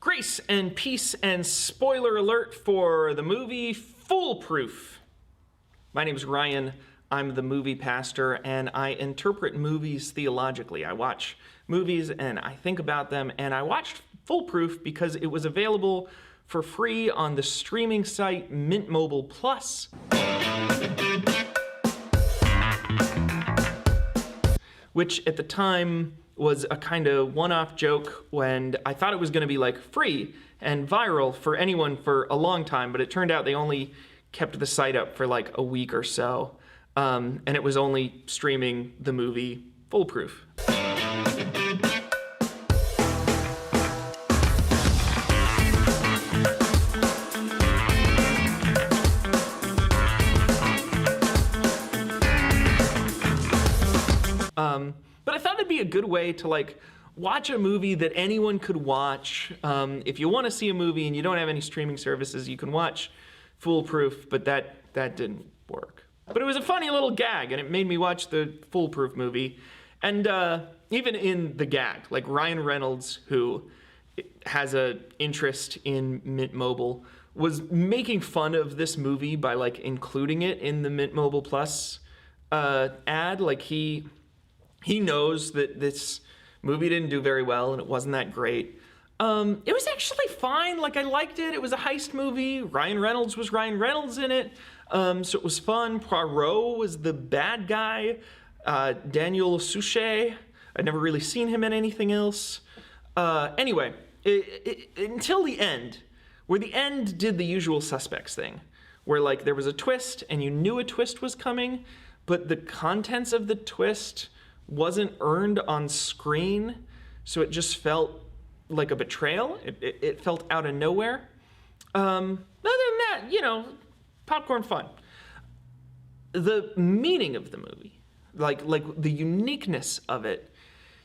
Grace and peace and spoiler alert for the movie Foolproof. My name is Ryan. I'm the movie pastor, and I interpret movies theologically. I watch movies and I think about them, and I watched Foolproof because it was available for free on the streaming site Mint Mobile Plus. Which at the time was a kind of one-off joke when I thought it was going to be like free and viral for anyone for a long time, but it turned out they only kept the site up for like a week or so, and it was only streaming the movie Foolproof. But I thought it'd be a good way to like watch a movie that anyone could watch. If you want to see a movie and you don't have any streaming services, you can watch Foolproof, but that didn't work. But it was a funny little gag, and it made me watch the Foolproof movie. And even in the gag, like Ryan Reynolds, who has an interest in Mint Mobile, was making fun of this movie by like including it in the Mint Mobile Plus ad. Like he knows that this movie didn't do very well and it wasn't that great. It was actually fine. Like, I liked it. It was a heist movie. Ryan Reynolds was Ryan Reynolds in it. So it was fun. Poirot was the bad guy. Daniel Suchet. I'd never really seen him in anything else. Anyway, until the end, where the end did the usual suspects thing, where like there was a twist and you knew a twist was coming, but the contents of the twist wasn't earned on screen, so it just felt like a betrayal. It felt out of nowhere. Other than that, you know, popcorn fun. The meaning of the movie, like the uniqueness of it,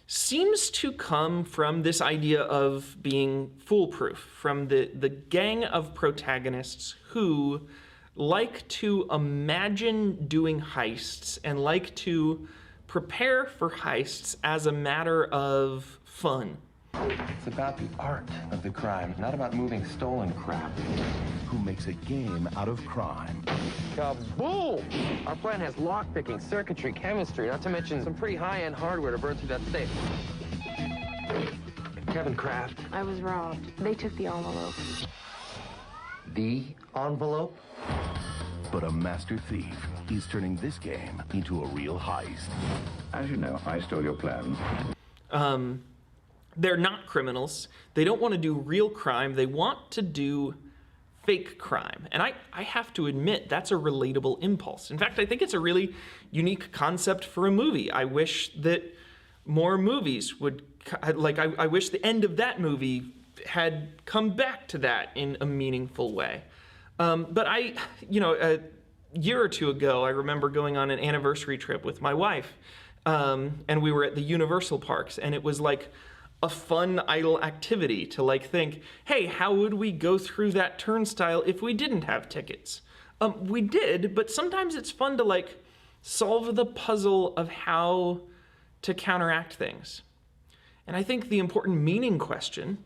seems to come from this idea of being foolproof, from the gang of protagonists who like to imagine doing heists and like to prepare for heists as a matter of fun. It's about the art of the crime, not about moving stolen crap. Who makes a game out of crime. Kaboom! Our plan has lockpicking, circuitry, chemistry, not to mention some pretty high-end hardware to burn through that safe. Kevin Kraft. I was robbed. They took the envelope. The envelope? But a master thief is turning this game into a real heist. As you know, I stole your plan. They're not criminals. They don't want to do real crime. They want to do fake crime. And I have to admit, that's a relatable impulse. In fact, I think it's a really unique concept for a movie. I wish that more movies would, like, I wish the end of that movie had come back to that in a meaningful way. But a year or two ago, I remember going on an anniversary trip with my wife, and we were at the Universal parks, and it was like a fun, idle activity to like think, hey, how would we go through that turnstile if we didn't have tickets? We did, but sometimes it's fun to like solve the puzzle of how to counteract things. And I think the important meaning question,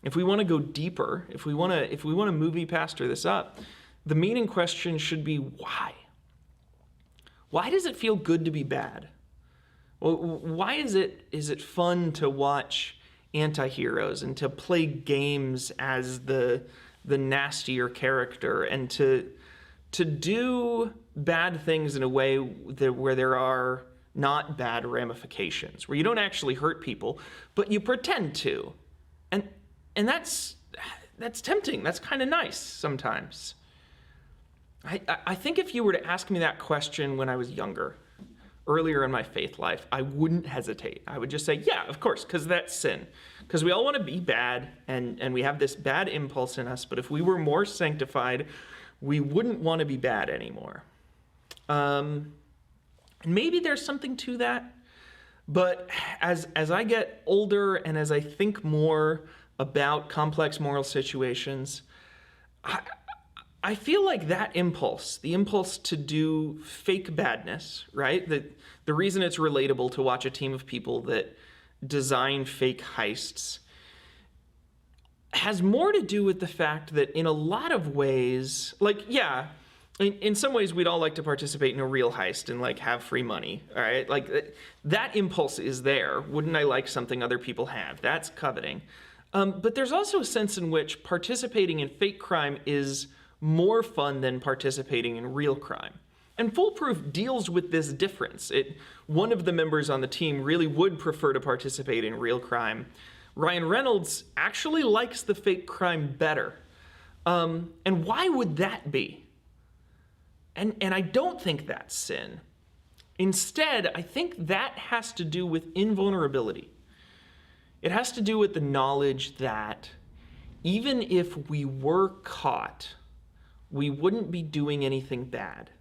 if we want to go deeper, if we want to movie pastor this up, the meaning question should be why? Why does it feel good to be bad? Well, why is it fun to watch anti-heroes and to play games as the nastier character and to do bad things in a way where there are not bad ramifications, where you don't actually hurt people, but you pretend to? And that's tempting. That's kind of nice sometimes. I think if you were to ask me that question when I was younger, earlier in my faith life, I wouldn't hesitate. I would just say, yeah, of course, because that's sin. Because we all want to be bad, and we have this bad impulse in us, but if we were more sanctified, we wouldn't want to be bad anymore. And maybe there's something to that, but as I get older and as I think more about complex moral situations, I feel like that impulse, the impulse to do fake badness, right? The reason it's relatable to watch a team of people that design fake heists has more to do with the fact that in a lot of ways, like, yeah, in some ways we'd all like to participate in a real heist and like have free money, all right? Like that impulse is there. Wouldn't I like something other people have? That's coveting. But there's also a sense in which participating in fake crime is more fun than participating in real crime. And Foolproof deals with this difference. One of the members on the team really would prefer to participate in real crime. Ryan Reynolds actually likes the fake crime better. And why would that be? And I don't think that's sin. Instead, I think that has to do with invulnerability. It has to do with the knowledge that even if we were caught, we wouldn't be doing anything bad.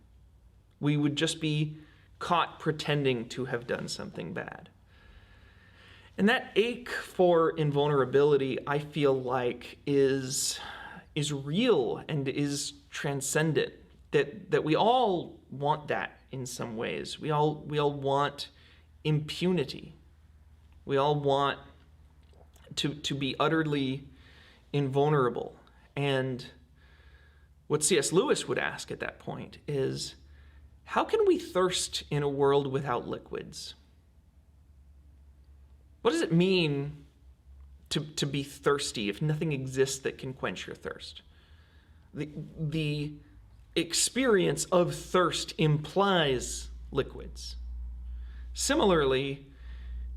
We would just be caught pretending to have done something bad. And that ache for invulnerability, I feel like, is real and is transcendent. That we all want that in some ways. We all want impunity. We all want to be utterly invulnerable. And what C.S. Lewis would ask at that point is, how can we thirst in a world without liquids? What does it mean to be thirsty if nothing exists that can quench your thirst? The experience of thirst implies liquids. Similarly,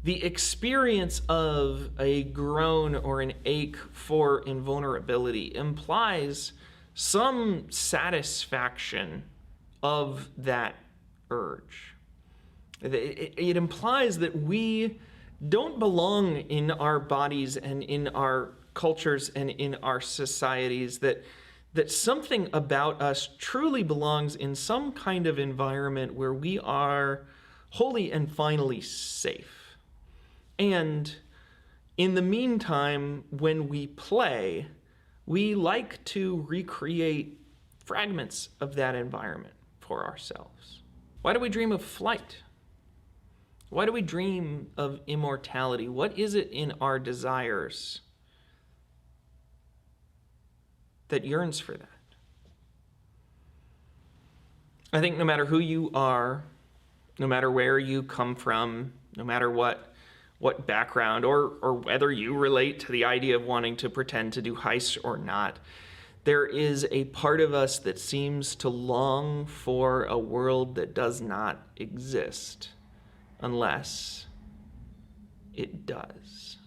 the experience of a groan or an ache for invulnerability implies some satisfaction of that urge. It implies that we don't belong in our bodies and in our cultures and in our societies, that something about us truly belongs in some kind of environment where we are wholly and finally safe. And in the meantime, when we play, we like to recreate fragments of that environment for ourselves. Why do we dream of flight? Why do we dream of immortality? What is it in our desires that yearns for that? I think no matter who you are, no matter where you come from, no matter what background, or whether you relate to the idea of wanting to pretend to do heists or not, there is a part of us that seems to long for a world that does not exist unless it does.